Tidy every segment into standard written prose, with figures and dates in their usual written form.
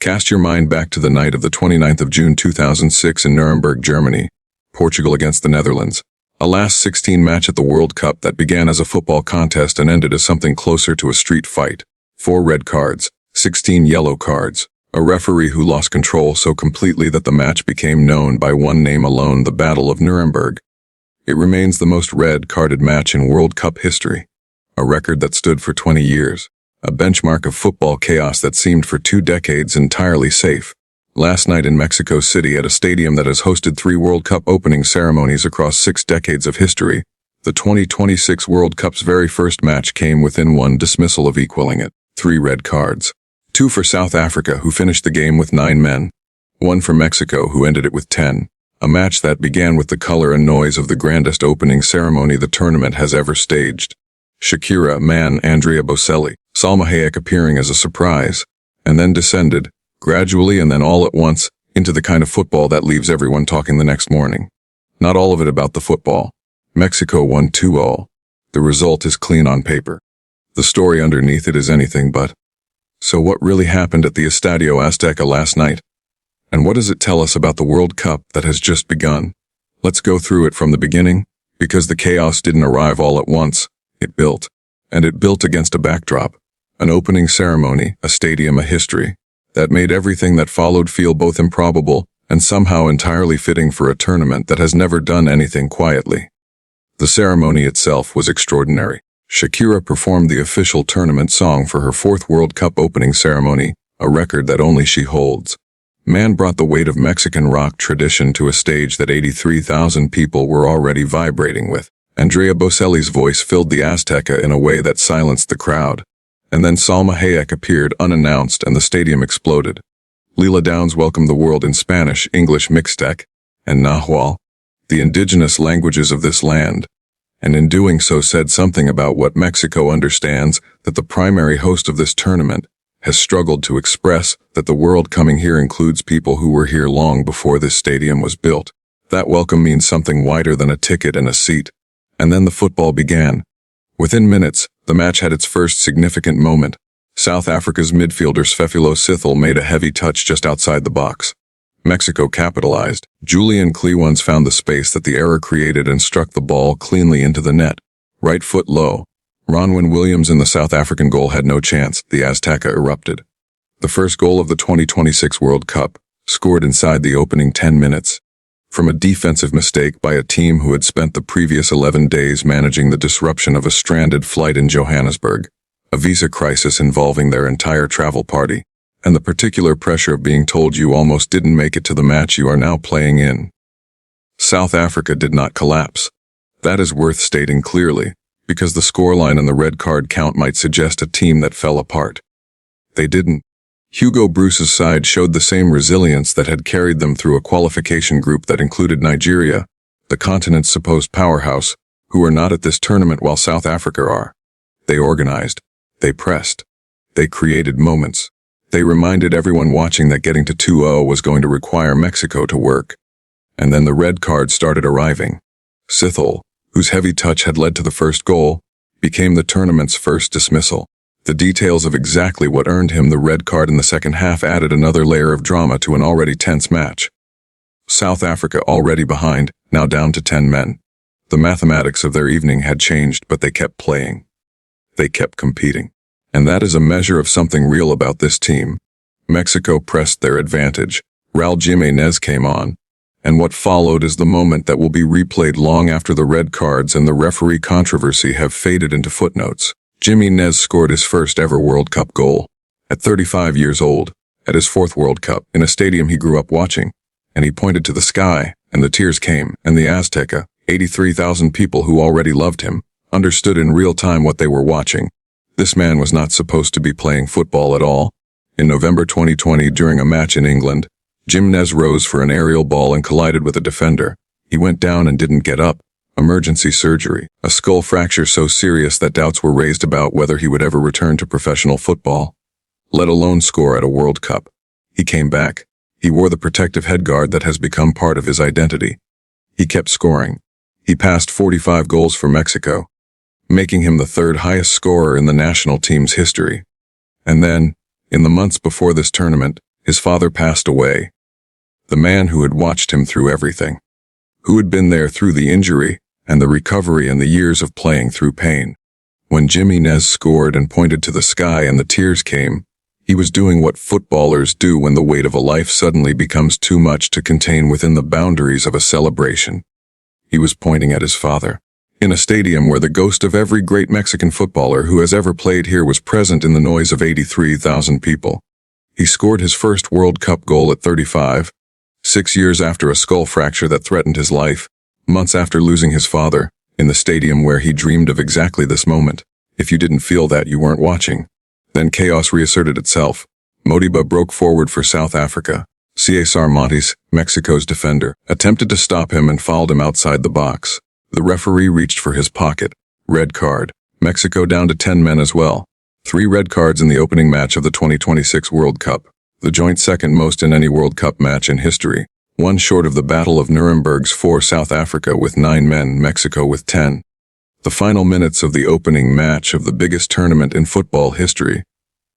Cast your mind back to the night of the 29th of June 2006 in Nuremberg, Germany. Portugal against the Netherlands. A last 16 match at the World Cup that began as a football contest and ended as something closer to a street fight. 4 red cards, 16 yellow cards. A referee who lost control so completely that the match became known by one name alone, the Battle of Nuremberg. It remains the most red-carded match in World Cup history. A record that stood for 20 years. A benchmark of football chaos that seemed for 2 decades entirely safe. Last night in Mexico City at a stadium that has hosted 3 World Cup opening ceremonies across 6 decades of history, the 2026 World Cup's very first match came within 1 dismissal of equaling it. 3 red cards. 2 for South Africa, who finished the game with 9 men. 1 for Mexico, who ended it with 10. A match that began with the color and noise of the grandest opening ceremony the tournament has ever staged. Shakira, Andrea Bocelli, Salma Hayek appearing as a surprise, and then descended, gradually and then all at once, into the kind of football that leaves everyone talking the next morning. Not all of it about the football. Mexico won 2-0. The result is clean on paper. The story underneath it is anything but. So what really happened at the Estadio Azteca last night? And what does it tell us about the World Cup that has just begun? Let's go through it from the beginning, because the chaos didn't arrive all at once. It built. And it built against a backdrop. An opening ceremony, a stadium, a history, that made everything that followed feel both improbable and somehow entirely fitting for a tournament that has never done anything quietly. The ceremony itself was extraordinary. Shakira performed the official tournament song for her 4th World Cup opening ceremony, a record that only she holds. Man brought the weight of Mexican rock tradition to a stage that 83,000 people were already vibrating with. Andrea Bocelli's voice filled the Azteca in a way that silenced the crowd. And then Salma Hayek appeared unannounced and the stadium exploded. Lila Downs welcomed the world in Spanish, English, Mixtec, and Nahuatl, the indigenous languages of this land, and in doing so said something about what Mexico understands that the primary host of this tournament has struggled to express, that the world coming here includes people who were here long before this stadium was built. That welcome means something wider than a ticket and a seat. And then the football began. Within minutes, the match had its first significant moment. South Africa's midfielder Sfefilo Sithole made a heavy touch just outside the box. Mexico capitalized. Julian Cleawans found the space that the error created and struck the ball cleanly into the net. Right foot low. Ronwen Williams in the South African goal had no chance. The Azteca erupted. The first goal of the 2026 World Cup, scored inside the opening 10 minutes. From a defensive mistake by a team who had spent the previous 11 days managing the disruption of a stranded flight in Johannesburg, a visa crisis involving their entire travel party, and the particular pressure of being told you almost didn't make it to the match you are now playing in. South Africa did not collapse. That is worth stating clearly, because the scoreline and the red card count might suggest a team that fell apart. They didn't. Hugo Bruce's side showed the same resilience that had carried them through a qualification group that included Nigeria, the continent's supposed powerhouse, who are not at this tournament while South Africa are. They organized. They pressed. They created moments. They reminded everyone watching that getting to 2-0 was going to require Mexico to work. And then the red cards started arriving. Sithole, whose heavy touch had led to the first goal, became the tournament's first dismissal. The details of exactly what earned him the red card in the second half added another layer of drama to an already tense match. South Africa already behind, now down to 10 men. The mathematics of their evening had changed, but they kept playing. They kept competing. And that is a measure of something real about this team. Mexico pressed their advantage. Raul Jimenez came on. And what followed is the moment that will be replayed long after the red cards and the referee controversy have faded into footnotes. Jimenez scored his first ever World Cup goal. At 35 years old, at his 4th World Cup, in a stadium he grew up watching. And he pointed to the sky, and the tears came, and the Azteca, 83,000 people who already loved him, understood in real time what they were watching. This man was not supposed to be playing football at all. In November 2020, during a match in England, Jimenez rose for an aerial ball and collided with a defender. He went down and didn't get up. Emergency surgery, a skull fracture so serious that doubts were raised about whether he would ever return to professional football, let alone score at a World Cup. He came back. He wore the protective headguard that has become part of his identity. He kept scoring. He passed 45 goals for Mexico, making him the 3rd highest scorer in the national team's history. And then, in the months before this tournament, His father passed away. The man who had watched him through everything. Who had been there through the injury and the recovery and the years of playing through pain. When Jimmy Nez scored and pointed to the sky and the tears came, he was doing what footballers do when the weight of a life suddenly becomes too much to contain within the boundaries of a celebration. He was pointing at his father. In a stadium where the ghost of every great Mexican footballer who has ever played here was present in the noise of 83,000 people. He scored his first World Cup goal at 35, 6 years after a skull fracture that threatened his life, months after losing his father, in the stadium where he dreamed of exactly this moment. If you didn't feel that, you weren't watching. Then chaos reasserted itself. Modiba broke forward for South Africa. Cesar Montes, Mexico's defender, attempted to stop him and fouled him outside the box. The referee reached for his pocket. Red card. Mexico down to 10 men as well. 3 red cards in the opening match of the 2026 World Cup. The joint second most in any World Cup match in history. One short of the Battle of Nuremberg's 4 South Africa with 9 men, Mexico with 10. The final minutes of the opening match of the biggest tournament in football history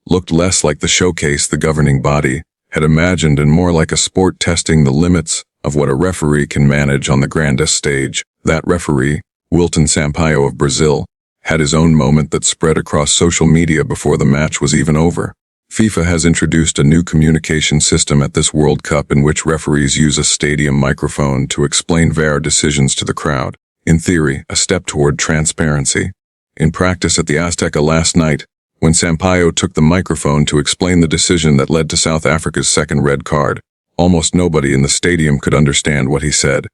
looked less like the showcase the governing body had imagined and more like a sport testing the limits of what a referee can manage on the grandest stage. That referee, Wilton Sampaio of Brazil, had his own moment that spread across social media before the match was even over. FIFA has introduced a new communication system at this World Cup in which referees use a stadium microphone to explain VAR decisions to the crowd. In theory, a step toward transparency. In practice at the Azteca last night, when Sampaio took the microphone to explain the decision that led to South Africa's second red card, almost nobody in the stadium could understand what he said.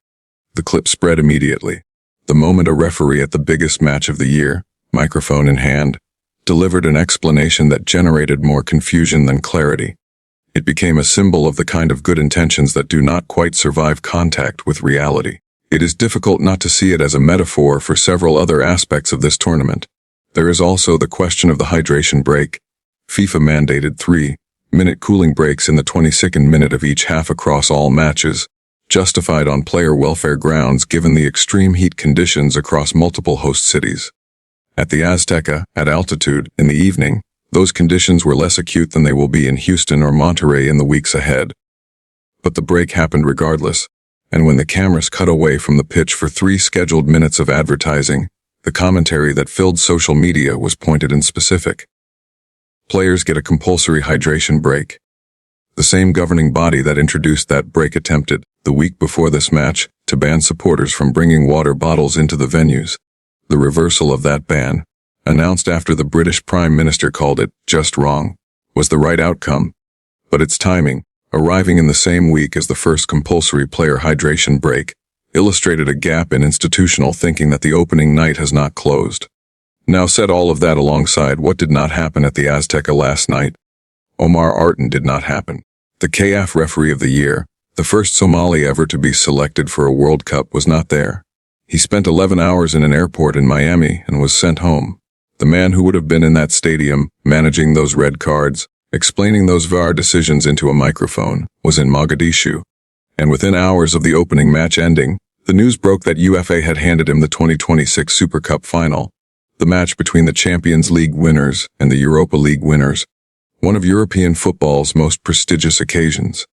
The clip spread immediately. The moment a referee at the biggest match of the year, microphone in hand, delivered an explanation that generated more confusion than clarity. It became a symbol of the kind of good intentions that do not quite survive contact with reality. It is difficult not to see it as a metaphor for several other aspects of this tournament. There is also the question of the hydration break. FIFA mandated 3-minute cooling breaks in the 22nd minute of each half across all matches, justified on player welfare grounds given the extreme heat conditions across multiple host cities. At the Azteca, at altitude, in the evening, those conditions were less acute than they will be in Houston or Monterrey in the weeks ahead. But the break happened regardless, and when the cameras cut away from the pitch for 3 scheduled minutes of advertising, the commentary that filled social media was pointed and specific. Players get a compulsory hydration break. The same governing body that introduced that break attempted, the week before this match, to ban supporters from bringing water bottles into the venues. The reversal of that ban, announced after the British Prime Minister called it just wrong, was the right outcome. But its timing, arriving in the same week as the first compulsory player hydration break, illustrated a gap in institutional thinking that the opening night has not closed. Now set all of that alongside what did not happen at the Azteca last night. Omar Artan did not happen. The CAF referee of the year, the first Somali ever to be selected for a World Cup, was not there. He spent 11 hours in an airport in Miami and was sent home. The man who would have been in that stadium, managing those red cards, explaining those VAR decisions into a microphone, was in Mogadishu. And within hours of the opening match ending, the news broke that UEFA had handed him the 2026 Super Cup final, the match between the Champions League winners and the Europa League winners, one of European football's most prestigious occasions.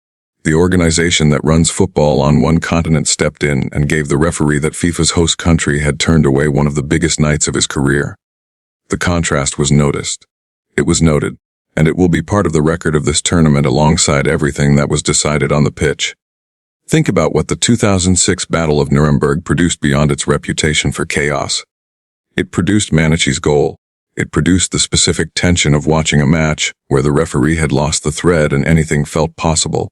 The organization that runs football on one continent stepped in and gave the referee that FIFA's host country had turned away one of the biggest nights of his career. The contrast was noticed. It was noted, and it will be part of the record of this tournament alongside everything that was decided on the pitch. Think about what the 2006 Battle of Nuremberg produced beyond its reputation for chaos. It produced Manichi's goal. It produced the specific tension of watching a match where the referee had lost the thread and anything felt possible.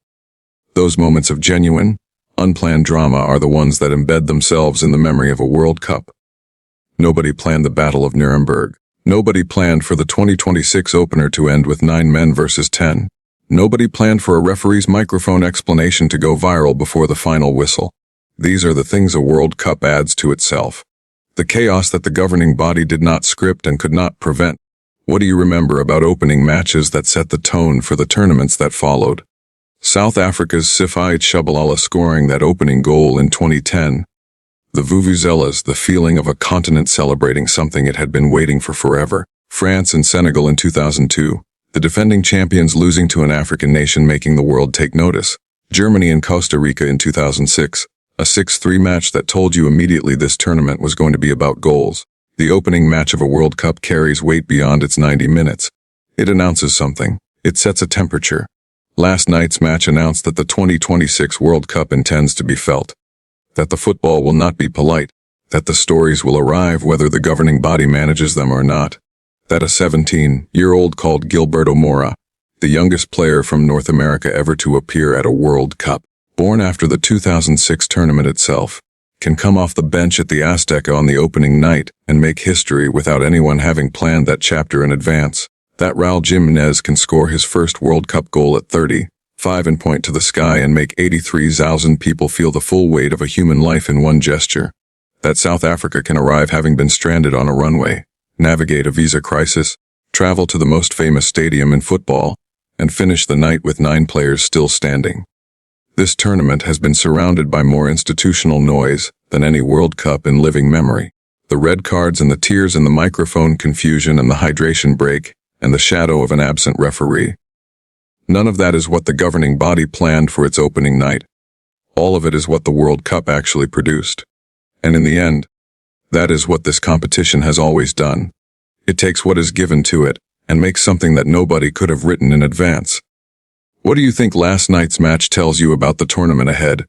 Those moments of genuine, unplanned drama are the ones that embed themselves in the memory of a World Cup. Nobody planned the Battle of Nuremberg. Nobody planned for the 2026 opener to end with 9 men versus 10. Nobody planned for a referee's microphone explanation to go viral before the final whistle. These are the things a World Cup adds to itself. The chaos that the governing body did not script and could not prevent. What do you remember about opening matches that set the tone for the tournaments that followed? South Africa's Sifai Tshabalala scoring that opening goal in 2010. The vuvuzelas, the feeling of a continent celebrating something it had been waiting for forever. France and Senegal in 2002. The defending champions losing to an African nation making the world take notice. Germany and Costa Rica in 2006, a 6-3 match that told you immediately this tournament was going to be about goals. The opening match of a World Cup carries weight beyond its 90 minutes. It announces something. It sets a temperature. Last night's match announced that the 2026 World Cup intends to be felt. That the football will not be polite. That the stories will arrive whether the governing body manages them or not. That a 17-year-old called Gilberto Mora, the youngest player from North America ever to appear at a World Cup, born after the 2006 tournament itself, can come off the bench at the Azteca on the opening night and make history without anyone having planned that chapter in advance. That Raul Jimenez can score his first World Cup goal at 35 and point to the sky and make 83,000 people feel the full weight of a human life in one gesture. That South Africa can arrive having been stranded on a runway, navigate a visa crisis, travel to the most famous stadium in football, and finish the night with 9 players still standing. This tournament has been surrounded by more institutional noise than any World Cup in living memory. The red cards and the tears and the microphone confusion and the hydration break and the shadow of an absent referee. None of that is what the governing body planned for its opening night. All of it is what the World Cup actually produced. And in the end, that is what this competition has always done. It takes what is given to it and makes something that nobody could have written in advance. What do you think last night's match tells you about the tournament ahead?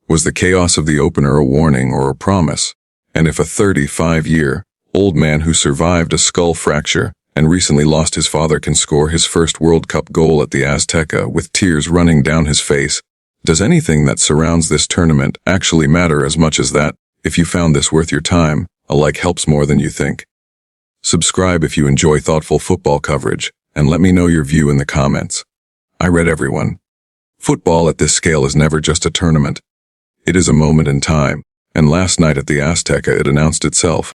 Was the chaos of the opener a warning or a promise? And if a 35-year-old man who survived a skull fracture and recently lost his father can score his first World Cup goal at the Azteca with tears running down his face, does anything that surrounds this tournament actually matter as much as that? If you found this worth your time, a like helps more than you think. Subscribe if you enjoy thoughtful football coverage, and let me know your view in the comments. I read everyone. Football at this scale is never just a tournament. It is a moment in time, and last night at the Azteca it announced itself.